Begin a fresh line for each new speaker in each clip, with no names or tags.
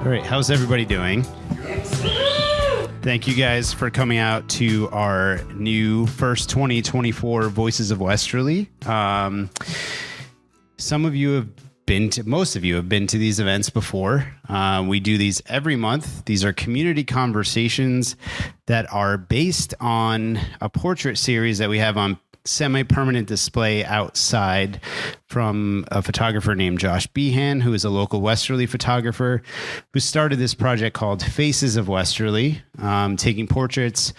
Great. How's everybody doing? Thank you guys for coming out to our new first 2024 Voices of Westerly. Some of you have most of you have been to these events before. We do these every month. These are community conversations that are based on a portrait series that we have on semi-permanent display outside from a photographer named Josh Behan, who is a local Westerly photographer who started this project called Faces of Westerly, taking portraits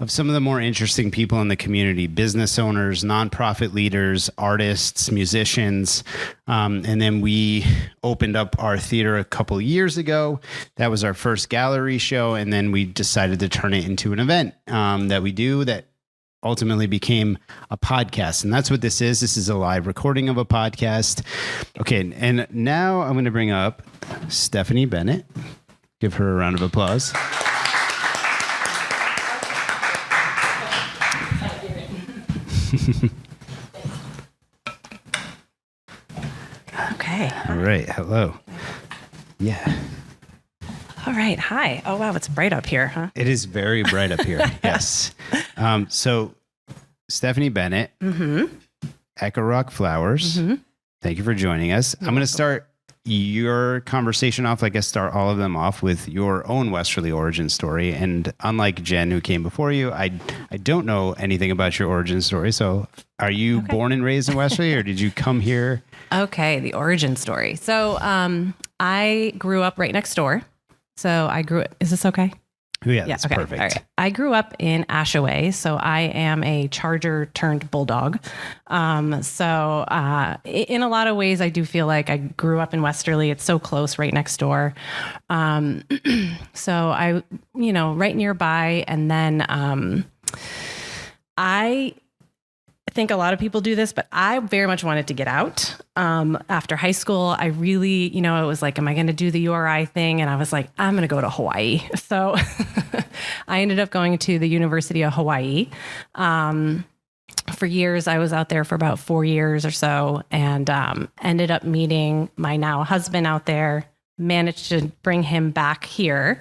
of some of the more interesting people in the community, business owners, nonprofit leaders, artists, musicians. And then we opened up our theater a couple years ago. That was our first gallery show. And then we decided to turn it into an event that we do that ultimately became a podcast. And that's what this is. This is a live recording of a podcast. Okay. And now I'm going to bring up Stephanie Bennett. Give her a round of applause.
Okay.
All right. Hello. Yeah.
All right. Hi. Oh, wow. It's bright up here, huh?
It is very bright up here. Yes. So Stephanie Bennett, Echo Rock Flowers. Thank you for joining us. I'm going to start your conversation off, like I start all of them off, with your own Westerly origin story. And unlike Jen, who came before you, I don't know anything about your origin story. So are you born and raised in Westerly, or did you come here?
Okay, the origin story. So I grew up right next door. So is this okay?
Yeah, that's
okay.
Perfect.
All right. I grew up in Ashaway, so I am a Charger turned Bulldog. So in a lot of ways, I do feel like I grew up in Westerly. It's so close, right next door. So I, right nearby. And then I think a lot of people do this, but I very much wanted to get out. After high school, I really, it was like, am I going to do the URI thing? And I was like, I'm going to go to Hawaii. So I ended up going to the University of Hawaii. For years, I was out there for about 4 years or so, and ended up meeting my now husband out there. Managed to bring him back here.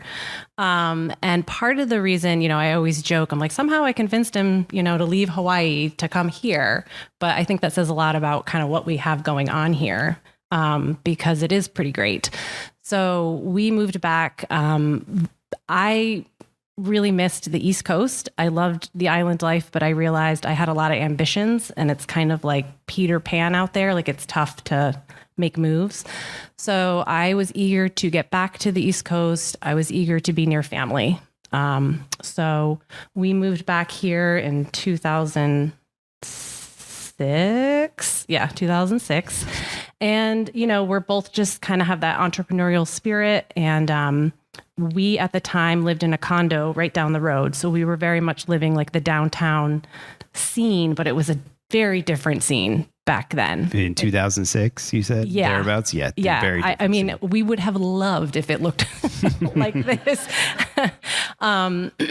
And part of the reason, I always joke, I'm like, somehow I convinced him, to leave Hawaii to come here. But I think that says a lot about kind of what we have going on here, because it is pretty great. So we moved back. I really missed the East Coast. I loved the island life, but I realized I had a lot of ambitions, and it's kind of like Peter Pan out there. Like, it's tough to make moves. So I was eager to get back to the East Coast. I was eager to be near family. So we moved back here in 2006. Yeah, 2006. And, we're both just kind of have that entrepreneurial spirit. And we, at the time, lived in a condo right down the road. So we were very much living like the downtown scene, but it was a very different scene back then.
In 2006, you said?
Yeah.
Thereabouts? Yeah.
Yeah.
Very
I mean, we would have loved if it looked like this. Colin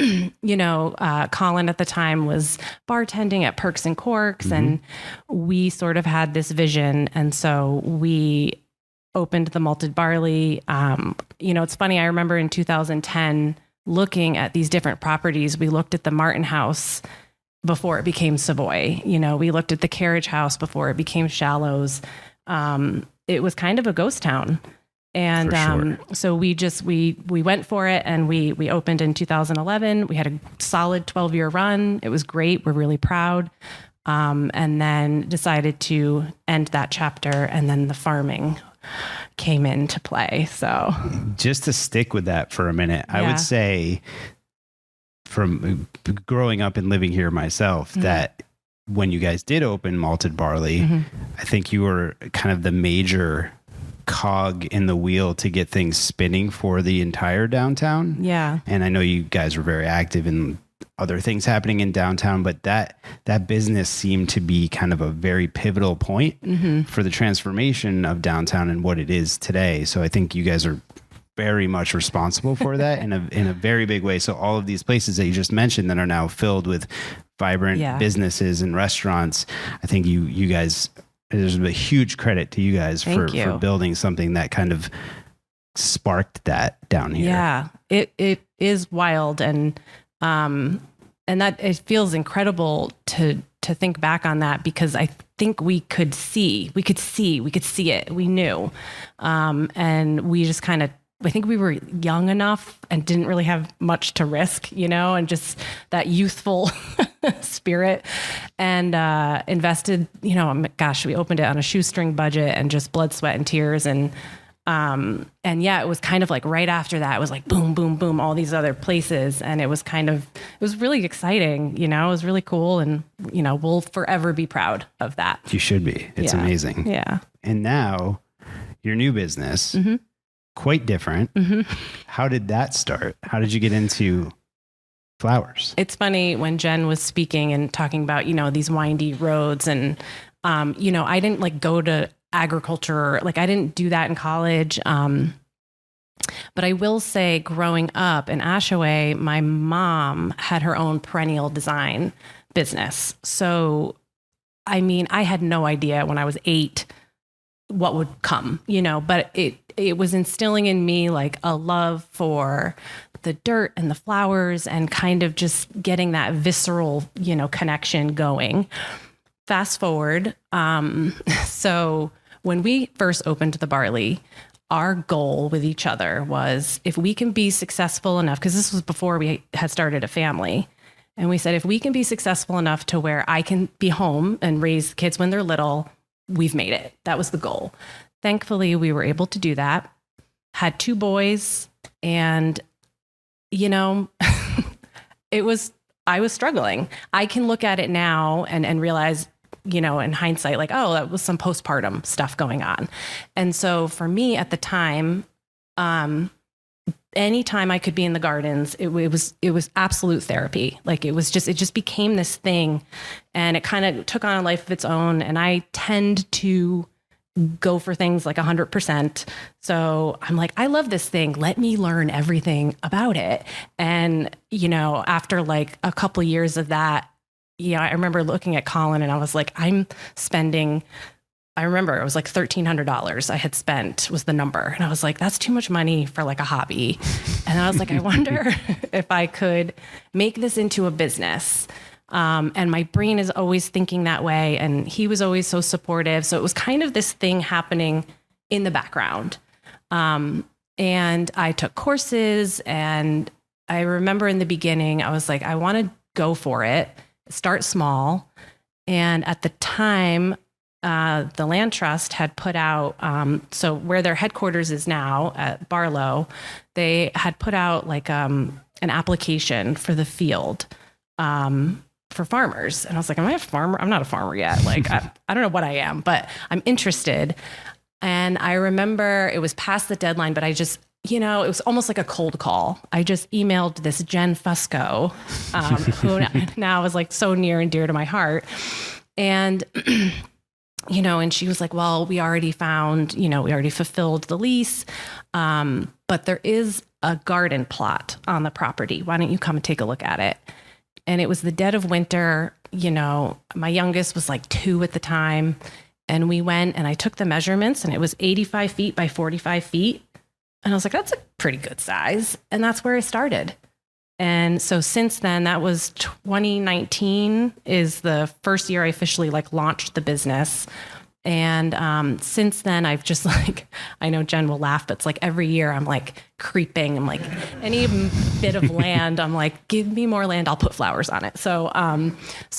at the time was bartending at Perks and Corks, and we sort of had this vision. And so we opened the Malted Barley. It's funny. I remember in 2010 looking at these different properties. We looked at the Martin House before it became Savoy. We looked at the Carriage House before it became Shallows. It was kind of a ghost town. And so we went for it, and we opened in 2011. We had a solid 12-year run. It was great. We're really proud. And then decided to end that chapter, and then the farming came into play. So
just to stick with that for a minute, I would say, from growing up and living here myself, that when you guys did open Malted Barley, I think you were kind of the major cog in the wheel to get things spinning for the entire downtown.
Yeah.
And I know you guys were very active in other things happening in downtown, but that business seemed to be kind of a very pivotal point for the transformation of downtown and what it is today. So I think you guys are very much responsible for that in a very big way. So all of these places that you just mentioned that are now filled with vibrant businesses and restaurants, I think you guys, there's a huge credit to you guys for building something that kind of sparked that down here.
Yeah, it is wild. And that it feels incredible to think back on that, because I think we could see it. We knew. And we just kind of, I think we were young enough and didn't really have much to risk, and just that youthful spirit, and invested, gosh, we opened it on a shoestring budget and just blood, sweat, and tears. And yeah, it was kind of like right after that, it was like boom, boom, boom, all these other places. And it was really exciting, it was really cool. And, we'll forever be proud of that.
You should be. It's amazing.
Yeah.
And now your new business, quite different. How did that start? How did you get into flowers?
It's funny when Jen was speaking and talking about, these windy roads, and, I didn't like go to agriculture. Like I didn't do that in college. But I will say, growing up in Ashaway, my mom had her own perennial design business. So, I mean, I had no idea when I was 8 what would come, but it was instilling in me like a love for the dirt and the flowers, and kind of just getting that visceral, connection going. Fast forward. So when we first opened the Barley, our goal with each other was, if we can be successful enough, because this was before we had started a family. And we said, if we can be successful enough to where I can be home and raise kids when they're little, we've made it. That was the goal. Thankfully, we were able to do that. Had 2 boys, and, I was struggling. I can look at it now and realize, in hindsight, like, oh, that was some postpartum stuff going on. And so for me at the time, anytime I could be in the gardens, it was absolute therapy. Like it just became this thing, and it kind of took on a life of its own. And I tend to go for things like 100%. So I'm like, I love this thing. Let me learn everything about it. And, after like a couple years of that, I remember looking at Colin and I was like, I remember it was like $1,300 I had spent was the number. And I was like, that's too much money for like a hobby. And I was like, I wonder if I could make this into a business. And my brain is always thinking that way. And he was always so supportive. So it was kind of this thing happening in the background. And I took courses, and I remember in the beginning, I was like, I want to go for it, start small. And at the time, the Land Trust had put out, so where their headquarters is now at Barlow, they had put out like an application for the field for farmers. And I was like, am I a farmer? I'm not a farmer yet. Like, I don't know what I am, but I'm interested. And I remember it was past the deadline, but I just, it was almost like a cold call. I just emailed this Jen Fusco, who now is like so near and dear to my heart. And and she was like, well, we already fulfilled the lease. But there is a garden plot on the property. Why don't you come and take a look at it? And it was the dead of winter. My youngest was like 2 at the time. And we went and I took the measurements, and it was 85 feet by 45 feet. And I was like, that's a pretty good size. And that's where I started. And so since then, that was 2019 is the first year I officially like launched the business. And since then, I've just like, I know Jen will laugh, but it's like every year I'm like creeping. I'm like, any bit of land, I'm like, give me more land, I'll put flowers on it. So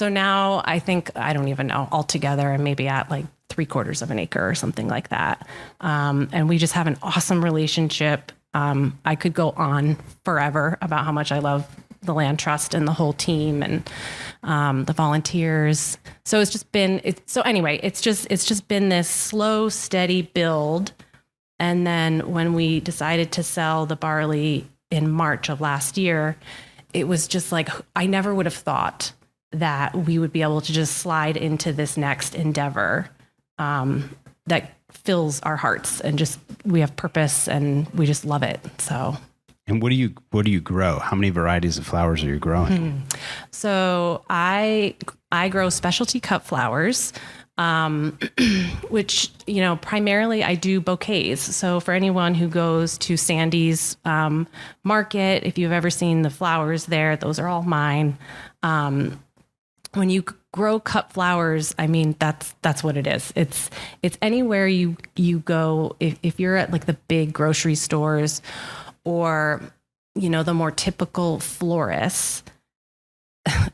now I think, I don't even know, altogether, I'm maybe at like 3/4 of an acre or something like that. And we just have an awesome relationship. I could go on forever about how much I love the Land Trust and the whole team and the volunteers. So it's just been, it's just been this slow, steady build. And then when we decided to sell the barley in March of last year, it was just like, I never would have thought that we would be able to just slide into this next endeavor that fills our hearts, and just, we have purpose and we just love it. So.
And what do you grow? How many varieties of flowers are you growing?
So I grow specialty cut flowers. which, primarily I do bouquets. So for anyone who goes to Sandy's market, if you've ever seen the flowers there, those are all mine. When you grow cut flowers, I mean, that's what it is. It's anywhere you go. If you're at like the big grocery stores or, the more typical florists,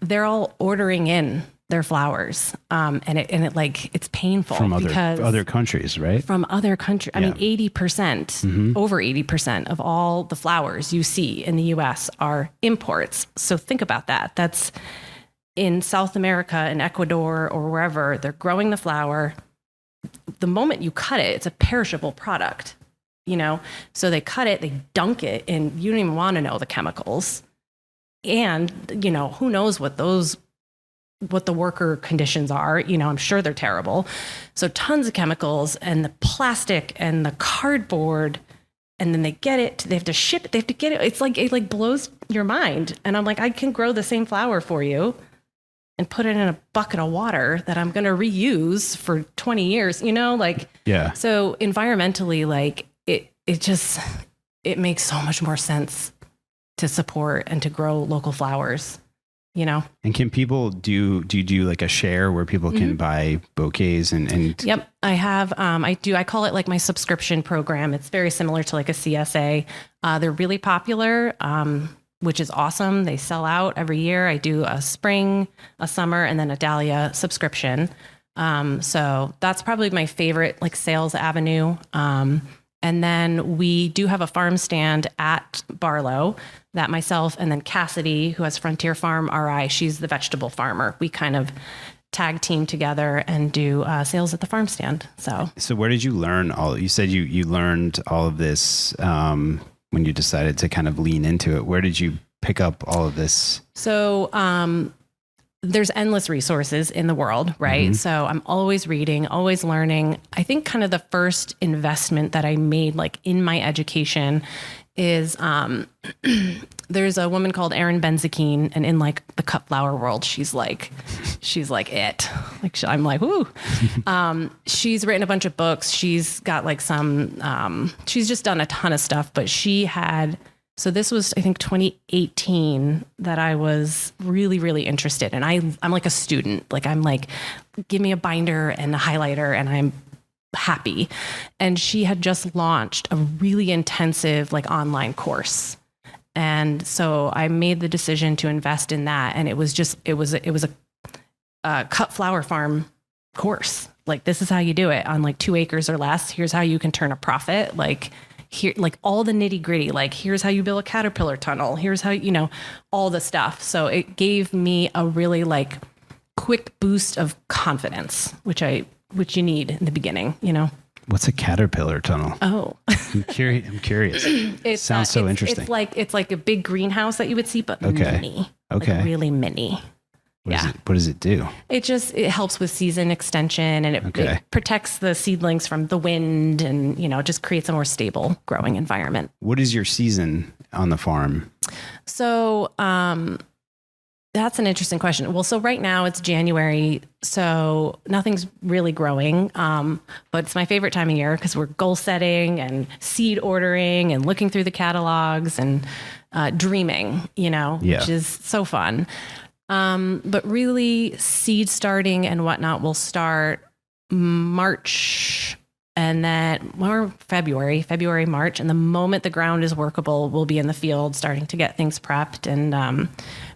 they're all ordering in their flowers. And it's painful
from
because
other countries, right?
From other countries. I mean, 80%, over 80% of all the flowers you see in the US are imports. So think about that. That's in South America, in Ecuador or wherever, they're growing the flower. The moment you cut it, it's a perishable product, So they cut it, they dunk it, and you don't even want to know the chemicals. And, who knows what the worker conditions are. I'm sure they're terrible. So tons of chemicals and the plastic and the cardboard, and then they get it, they have to ship it, they have to get it. It's like, it blows your mind. And I'm like, I can grow the same flower for you and put it in a bucket of water that I'm going to reuse for 20 years,
Yeah.
So environmentally, it makes so much more sense to support and to grow local flowers.
And can people do you do like a share where people can buy bouquets and
Yep. I have, I call it like my subscription program. It's very similar to like a CSA. They're really popular, which is awesome. They sell out every year. I do a spring, a summer, and then a dahlia subscription. So that's probably my favorite like sales avenue. And then we do have a farm stand at Barlow that myself and then Cassidy, who has Frontier Farm RI, she's the vegetable farmer. We kind of tag team together and do sales at the farm stand. So
where did you learn you said you learned all of this when you decided to kind of lean into it. Where did you pick up all of this?
So there's endless resources in the world, right? So I'm always reading, always learning. I think kind of the first investment that I made like in my education is there's a woman called Erin Benzakein, and in like the cut flower world, she's like it. Like I'm like, whoo. She's written a bunch of books. She's got like some, she's just done a ton of stuff, but so this was, I think, 2018 that I was really, really interested. And I'm like a student. Like I'm like, give me a binder and a highlighter and I'm happy. And she had just launched a really intensive like online course. And so I made the decision to invest in that. And it was a cut flower farm course. Like, this is how you do it on like 2 acres or less. Here's how you can turn a profit. Like, here, like all the nitty gritty, like here's how you build a caterpillar tunnel. Here's how, all the stuff. So it gave me a really like quick boost of confidence, which you need in the beginning,
What's a caterpillar tunnel?
Oh,
I'm curious. It sounds so interesting.
It's like a big greenhouse that you would see, but mini.
Okay.
Like really mini.
What does it do?
It helps with season extension, and it protects the seedlings from the wind, and just creates a more stable growing environment.
What is your season on the farm?
So that's an interesting question. Well, so right now it's January, so nothing's really growing, but it's my favorite time of year because we're goal setting and seed ordering and looking through the catalogs and dreaming, which is so fun. But really seed starting and whatnot will start March and then February, March. And the moment the ground is workable, we'll be in the field starting to get things prepped, and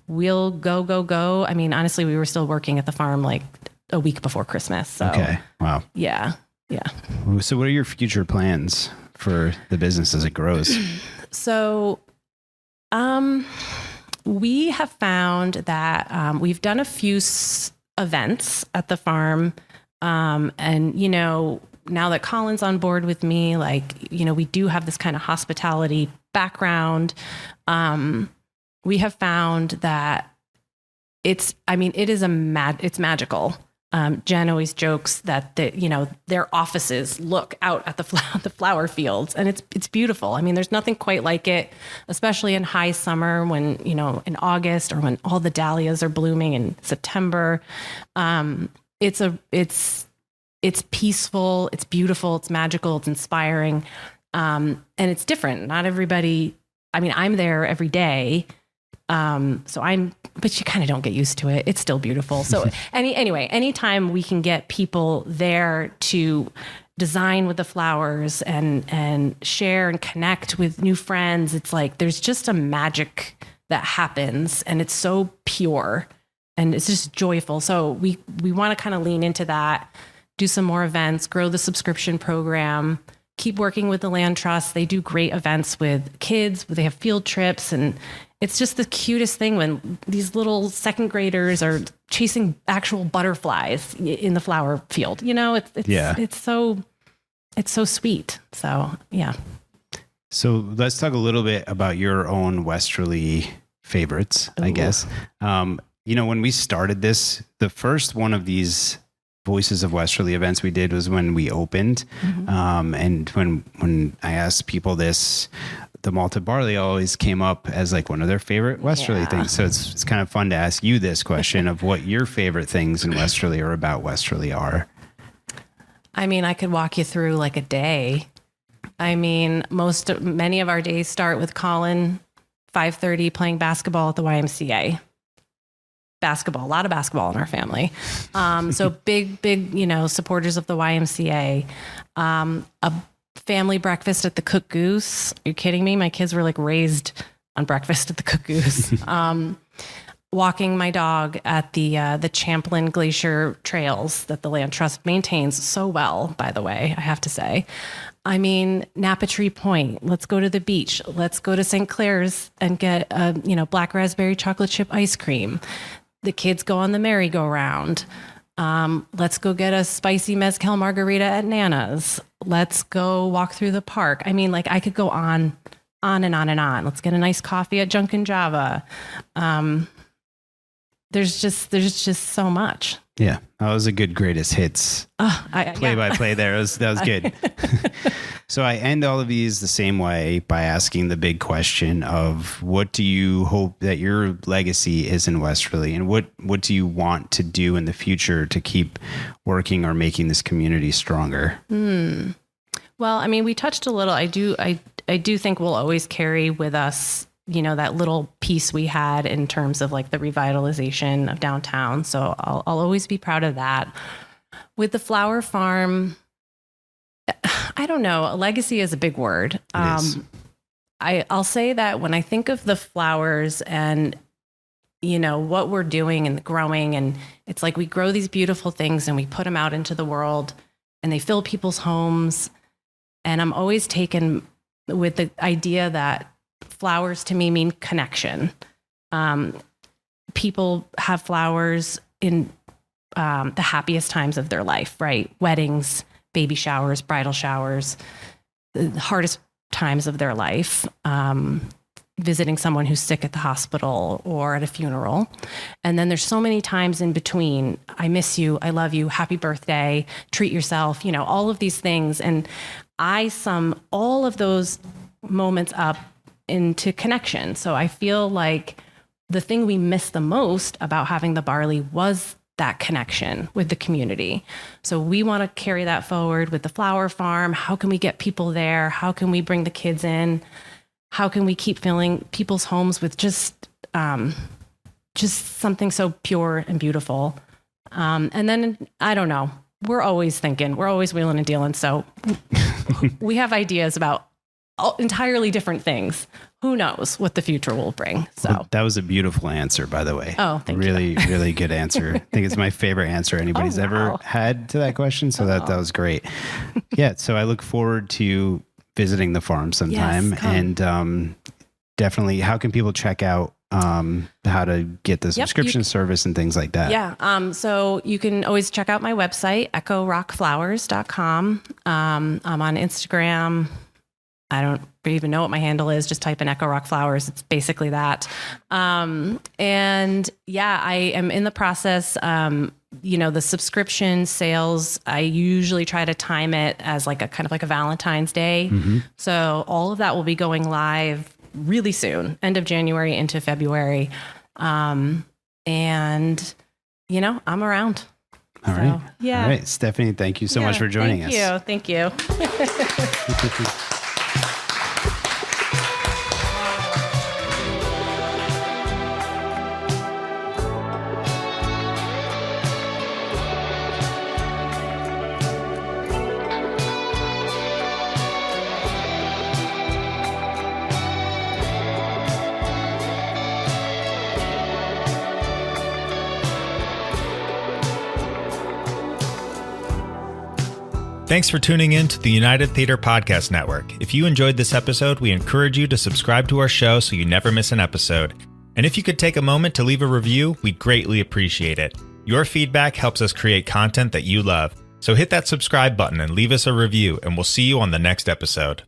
we'll go. I mean, honestly, we were still working at the farm like a week before Christmas. So,
okay. Wow.
Yeah.
So what are your future plans for the business as it grows?
So, we have found that we've done a few events at the farm. And, now that Colin's on board with me, like, we do have this kind of hospitality background. We have found that it's magical. Jen always jokes that their offices look out at the flower fields, and it's beautiful. I mean, there's nothing quite like it, especially in high summer when, in August, or when all the dahlias are blooming in September. It's it's peaceful, it's beautiful, it's magical, it's inspiring. And it's different. Not everybody, I mean, I'm there every day. But you kind of don't get used to it. It's still beautiful. So anyway, anytime we can get people there to design with the flowers and share and connect with new friends, it's like, there's just a magic that happens, and it's so pure and it's just joyful. So we want to kind of lean into that, do some more events, grow the subscription program, keep working with the land trust. They do great events with kids. They have field trips, and it's just the cutest thing when these little second graders are chasing actual butterflies in the flower field. You know, it's so sweet. So, yeah.
So let's talk a little bit about your own Westerly favorites, I guess. When we started this, the first one of these Voices of Westerly events we did was when we opened. And when I asked people this, the Malted Barley always came up as like one of their favorite Westerly things. So it's kind of fun to ask you this question of what your favorite things in Westerly or about Westerly are.
I mean, I could walk you through like a day. I mean, many of our days start with Colin, 5:30, playing basketball at the YMCA. Basketball, a lot of basketball in our family. So big, supporters of the YMCA. A family breakfast at the Cook Goose. Are you kidding me? My kids were like raised on breakfast at the Cook Goose. Walking my dog at the Champlain Glacier trails that the Land Trust maintains so well, by the way, I have to say. I mean, Napatree Point. Let's go to the beach. Let's go to St. Clair's and get black raspberry chocolate chip ice cream. The kids go on the merry-go-round. Let's go get a spicy mezcal margarita at Nana's. Let's go walk through the park. I mean, like, I could go on and on and on. Let's get a nice coffee at Junkin' Java. There's just so much.
Yeah, that was a good greatest hits play by play there. That was good. So I end all of these the same way by asking the big question of what do you hope that your legacy is in Westerly, and what do you want to do in the future to keep working or making this community stronger?
Well, I mean, we touched a little. I do think we'll always carry with us, that little piece we had in terms of like the revitalization of downtown. So I'll always be proud of that. With the flower farm, I don't know. A legacy is a big word. I'll say that when I think of the flowers and, what we're doing and growing, and it's like we grow these beautiful things and we put them out into the world and they fill people's homes. And I'm always taken with the idea that flowers to me mean connection. People have flowers in the happiest times of their life, right? Weddings, baby showers, bridal showers, the hardest times of their life, visiting someone who's sick at the hospital or at a funeral. And then there's so many times in between. I miss you. I love you. Happy birthday. Treat yourself. All of these things. And I sum all of those moments up into connection. So I feel like the thing we miss the most about having the barley was that connection with the community. So we want to carry that forward with the flower farm. How can we get people there? How can we bring the kids in? How can we keep filling people's homes with just something so pure and beautiful? And then, I don't know, we're always thinking, we're always wheeling and dealing. So we have ideas about entirely different things. Who knows what the future will bring? So
well, that was a beautiful answer, by the way.
Oh, thank
you.
You.
Really good answer. I think it's my favorite answer anybody's ever had to that question. So that was great. Yeah. So I look forward to visiting the farm sometime.
Yes,
and definitely, how can people check out how to get the subscription service and things like that?
Yeah. So you can always check out my website, echorockflowers.com. I'm on Instagram. I don't even know what my handle is. Just type in Echo Rock Flowers. It's basically that. And yeah, I am in the process. The subscription sales, I usually try to time it as like a kind of like a Valentine's Day. Mm-hmm. So all of that will be going live really soon, end of January into February. And I'm around.
All right.
Yeah.
All right. Stephanie, thank you so much for joining us.
Thank you.
Thanks for tuning in to the United Theater Podcast Network. If you enjoyed this episode, we encourage you to subscribe to our show so you never miss an episode. And if you could take a moment to leave a review, we'd greatly appreciate it. Your feedback helps us create content that you love. So hit that subscribe button and leave us a review, and we'll see you on the next episode.